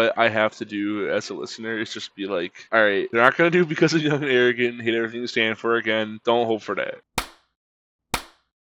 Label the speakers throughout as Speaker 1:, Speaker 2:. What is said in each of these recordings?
Speaker 1: what I have to do as a listener is just be like, all right, they're not gonna do Because of Young and Arrogant, hate everything you stand for again. Don't hope for that.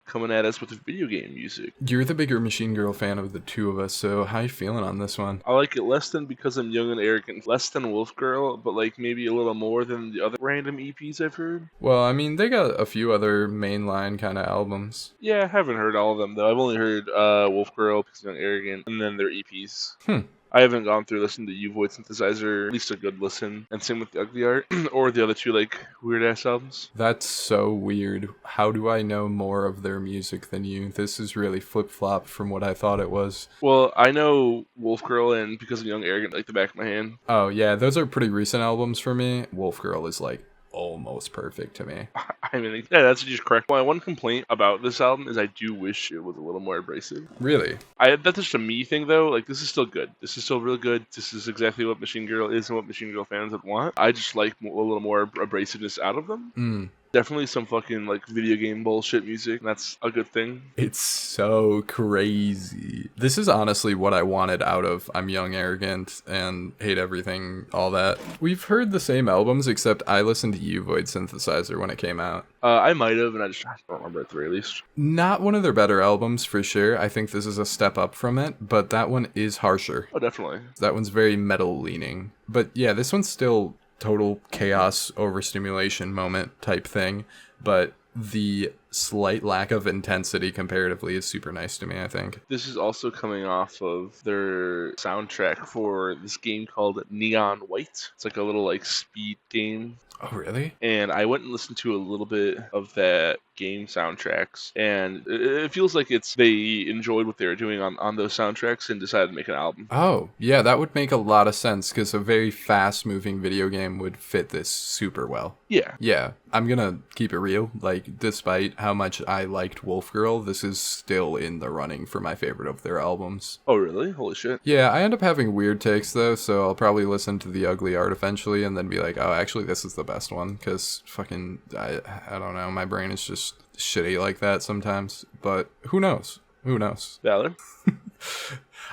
Speaker 1: Coming at us with video game music.
Speaker 2: You're the bigger Machine Girl fan of the two of us, so how you feeling on this one?
Speaker 1: I like it less than Because I'm Young and Arrogant, less than Wolf Girl, but like maybe a little more than the other random EPs I've heard.
Speaker 2: Well, I mean, they got a few other mainline kind of albums.
Speaker 1: Yeah, I haven't heard all of them though. I've only heard Wolf Girl, Because I'm Young and Arrogant, and then their EPs. I haven't gone through listening to U Void Synthesizer, at least a good listen, and same with the Ugly Art, or the other two like weird ass albums.
Speaker 2: That's so weird. How do I know more of their music than you? This is really flip-flop from what I thought it was.
Speaker 1: Well, I know Wolf Girl and Because of Young Arrogant like the back of my hand.
Speaker 2: Oh, yeah, those are pretty recent albums for me. Wolf Girl is like almost perfect to me.
Speaker 1: I mean, yeah, that's just correct. My one complaint about this album is I do wish it was a little more abrasive.
Speaker 2: Really?
Speaker 1: That's just a me thing though. Like, this is still good. This is still real good. This is exactly what Machine Girl is and what Machine Girl fans would want. I just like a little more abrasiveness out of them. Definitely some fucking like video game bullshit music. That's a good thing.
Speaker 2: It's so crazy. This is honestly what I wanted out of I'm Young, Arrogant, and Hate Everything, all that. We've heard the same albums, except I listened to U Void Synthesizer when it came out.
Speaker 1: I might have, and I don't remember at the very least.
Speaker 2: Not one of their better albums for sure. I think this is a step up from it, but that one is harsher.
Speaker 1: Oh, definitely.
Speaker 2: That one's very metal leaning. But yeah, this one's still total chaos overstimulation moment type thing, but the slight lack of intensity comparatively is super nice to me, I think.
Speaker 1: This is also coming off of their soundtrack for this game called Neon White. It's like a little like speed game.
Speaker 2: Oh, really?
Speaker 1: And I went and listened to a little bit of that game soundtracks, and it feels like they enjoyed what they were doing on those soundtracks and decided to make an album.
Speaker 2: Oh, yeah, that would make a lot of sense, because a very fast-moving video game would fit this super well.
Speaker 1: Yeah.
Speaker 2: Yeah, I'm gonna keep it real. Like, despite how much I liked Wolf Girl, this is still in the running for my favorite of their albums.
Speaker 1: Oh, really? Holy shit.
Speaker 2: Yeah, I end up having weird takes, though, so I'll probably listen to The Ugly Art eventually and then be like, oh, actually, this is the best one, because fucking, I don't know, my brain is just shitty like that sometimes, but who knows? Who knows?
Speaker 1: Valid.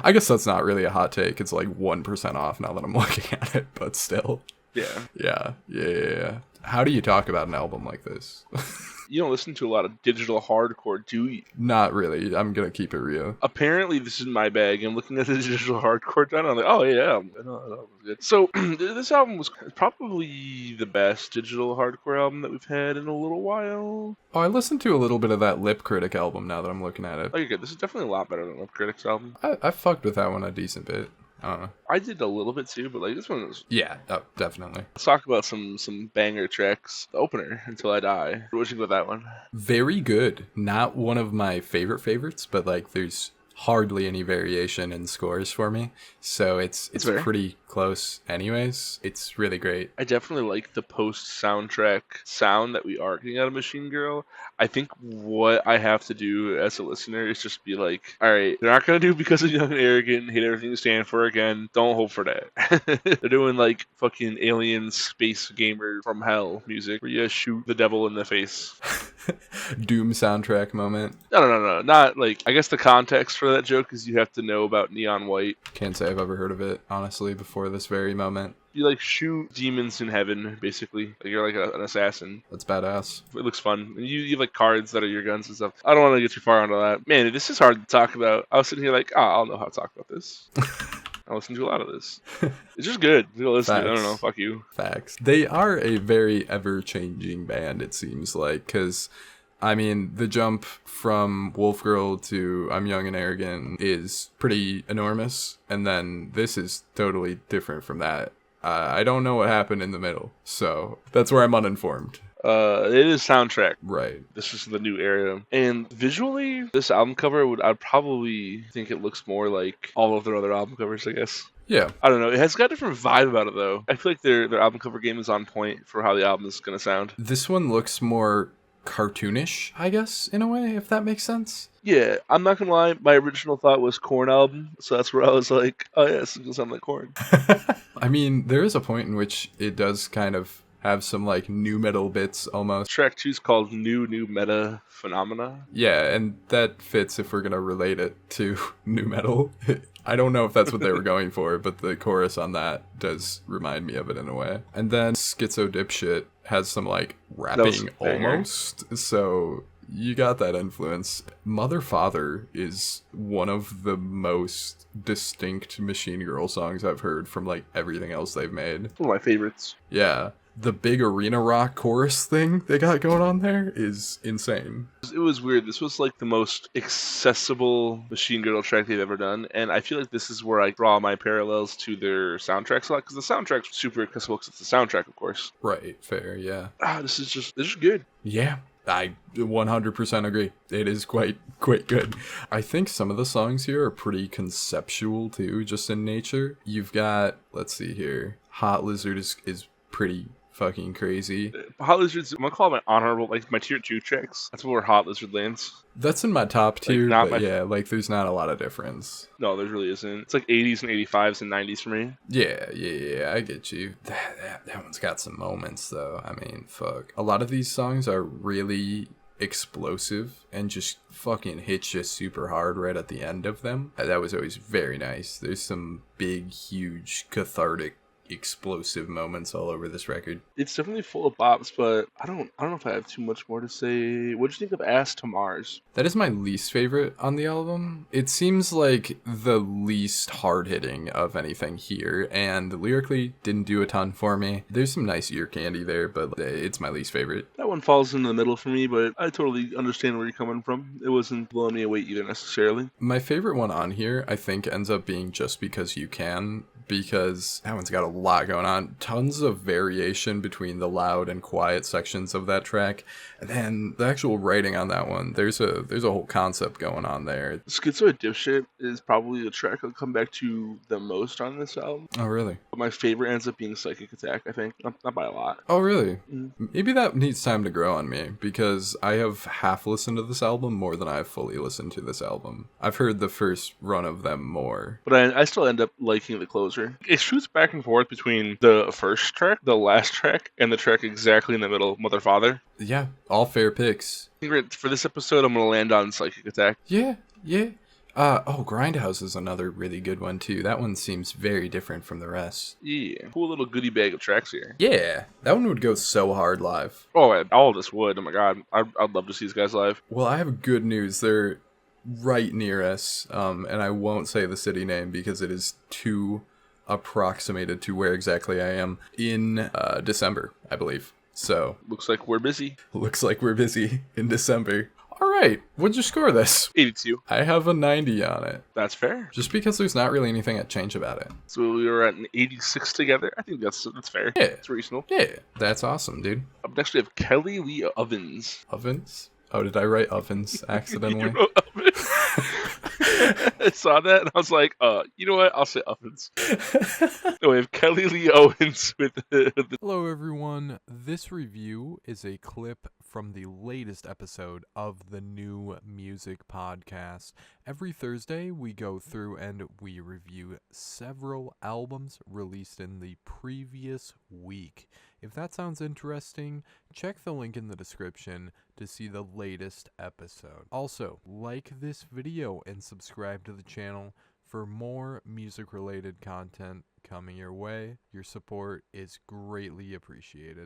Speaker 2: I guess that's not really a hot take. It's like 1% off now that I'm looking at it, but still.
Speaker 1: Yeah.
Speaker 2: Yeah. How do you talk about an album like this?
Speaker 1: You don't listen to a lot of digital hardcore, do you?
Speaker 2: Not really. I'm gonna keep it real.
Speaker 1: Apparently, this is my bag. I'm looking at the digital hardcore done. I'm like, oh yeah, that was good. So this album was probably the best digital hardcore album that we've had in a little while.
Speaker 2: Oh, I listened to a little bit of that Lip Critic album now that I'm looking at it.
Speaker 1: Oh, you're good. This is definitely a lot better than Lip Critic's album.
Speaker 2: I fucked with that one a decent bit. I don't know.
Speaker 1: I did a little bit too, but like this one was.
Speaker 2: Yeah, definitely.
Speaker 1: Let's talk about some banger tracks. The opener, Until I Die. What do you think about that one?
Speaker 2: Very good. Not one of my favorites, but like there's hardly any variation in scores for me, so it's pretty close anyways. It's really great.
Speaker 1: I definitely like the post soundtrack sound that we are getting out of Machine Girl. I think what I have to do as a listener is just be like, all right, they're not gonna do Because of Young and Arrogant, hate everything you stand for again. Don't hope for that. They're doing like fucking alien space gamer from hell music where you shoot the devil in the face.
Speaker 2: Doom soundtrack moment.
Speaker 1: No. Not like, I guess the context for that joke is you have to know about Neon White.
Speaker 2: Can't say I've ever heard of it, honestly, before this very moment.
Speaker 1: You like shoot demons in heaven, basically. Like you're like an assassin.
Speaker 2: That's badass.
Speaker 1: It looks fun. And you have like cards that are your guns and stuff. I don't want to get too far onto that. Man, this is hard to talk about. I was sitting here like, I'll know how to talk about this. I listen to a lot of this. It's just good. Go listen to it. I don't know. Fuck you.
Speaker 2: Facts. They are a very ever-changing band, it seems like, because I mean, the jump from Wolf Girl to I'm Young and Arrogant is pretty enormous, and then this is totally different from that. I don't know what happened in the middle, so that's where I'm uninformed.
Speaker 1: It is soundtrack.
Speaker 2: Right.
Speaker 1: This is the new era. And visually, this album cover I'd probably think it looks more like all of their other album covers, I guess.
Speaker 2: Yeah.
Speaker 1: I don't know. It has got a different vibe about it, though. I feel like their album cover game is on point for how the album is going to sound.
Speaker 2: This one looks more cartoonish, I guess, in a way, if that makes sense.
Speaker 1: Yeah, I'm not gonna lie, my original thought was Korn album, so that's where I was like, oh yeah, this is gonna sound like Korn.
Speaker 2: I mean, there is a point in which it does kind of have some like new metal bits almost.
Speaker 1: Track 2 is called New Meta Phenomena.
Speaker 2: Yeah, and that fits if we're gonna relate it to new metal. I don't know if that's what they were going for, but the chorus on that does remind me of it in a way. And then Schizo Dipshit has some like rapping almost, so you got that influence. Mother Father is one of the most distinct Machine Girl songs I've heard from like everything else they've made.
Speaker 1: One of my favorites.
Speaker 2: Yeah. The big arena rock chorus thing they got going on there is insane.
Speaker 1: It was weird. This was like the most accessible Machine Girl track they've ever done, and I feel like this is where I draw my parallels to their soundtracks a lot, because the soundtrack's super accessible because it's the soundtrack, of course.
Speaker 2: Right, fair, yeah.
Speaker 1: This is just good.
Speaker 2: Yeah, I 100% agree. It is quite good. I think some of the songs here are pretty conceptual too, just in nature. You've got, let's see here, Hot Lizard is pretty fucking crazy.
Speaker 1: Hot Lizard's, I'm gonna call it my honorable, like my tier 2 tracks. That's where Hot Lizard lands.
Speaker 2: That's in my top tier,
Speaker 1: like,
Speaker 2: but yeah, like there's not a lot of difference.
Speaker 1: No, there really isn't. It's like 80s and 85s and 90s for me.
Speaker 2: Yeah, I get you. That one's got some moments though. I mean, fuck. A lot of these songs are really explosive and just fucking hits you super hard right at the end of them. That was always very nice. There's some big, huge, cathartic, explosive moments all over this record.
Speaker 1: It's definitely full of bops, but I don't know if I have too much more to say. What'd you think of Ass to Mars?
Speaker 2: That is my least favorite on the album. It seems like the least hard-hitting of anything here, and lyrically didn't do a ton for me. There's some nice ear candy there, but it's my least favorite.
Speaker 1: That one falls in the middle for me, but I totally understand where you're coming from. It wasn't blowing me away either necessarily.
Speaker 2: My favorite one on here, I think, ends up being Just Because You Can, because that one's got a lot going on. Tons of variation between the loud and quiet sections of that track. And then the actual writing on that one, there's a whole concept going on there.
Speaker 1: Schizo Dipshit is probably the track I'll come back to the most on this album.
Speaker 2: Oh, really?
Speaker 1: But my favorite ends up being Psychic Attack, I think. Not by a lot.
Speaker 2: Oh, really? Maybe that needs time to grow on me, because I have half listened to this album more than I've fully listened to this album. I've heard the first run of them more.
Speaker 1: But I still end up liking the closer. It shoots back and forth between the first track, the last track, and the track exactly in the middle, Mother Father.
Speaker 2: Yeah, all fair picks.
Speaker 1: I think for this episode, I'm going to land on Psychic Attack.
Speaker 2: Yeah. Grindhouse is another really good one, too. That one seems very different from the rest.
Speaker 1: Yeah, cool little goodie bag of tracks here.
Speaker 2: Yeah, that one would go so hard live.
Speaker 1: Oh, all of this would. Oh my god, I'd love to see these guys live.
Speaker 2: Well, I have good news. They're right near us, and I won't say the city name because it is too approximated to where exactly I am, in December, I believe. So
Speaker 1: looks like we're busy
Speaker 2: in December. All right, what'd you score this?
Speaker 1: 82.
Speaker 2: I have a 90 on it.
Speaker 1: That's fair.
Speaker 2: Just because there's not really anything that changed about it.
Speaker 1: So we were at an 86 together. I think that's fair.
Speaker 2: Yeah.
Speaker 1: It's reasonable.
Speaker 2: Yeah, that's awesome, dude.
Speaker 1: Up next we have Kelly Lee Ovens.
Speaker 2: Ovens? Oh, did I write ovens accidentally?
Speaker 1: You wrote ovens. I saw that and I was like, you know what? I'll say ovens. No, we have Kelly Lee Owens with
Speaker 3: Hello, everyone. This review is a clip from the latest episode of the New Music Podcast. Every Thursday, we go through and we review several albums released in the previous week. If that sounds interesting, check the link in the description to see the latest episode. Also, like this video and subscribe to the channel for more music-related content coming your way. Your support is greatly appreciated.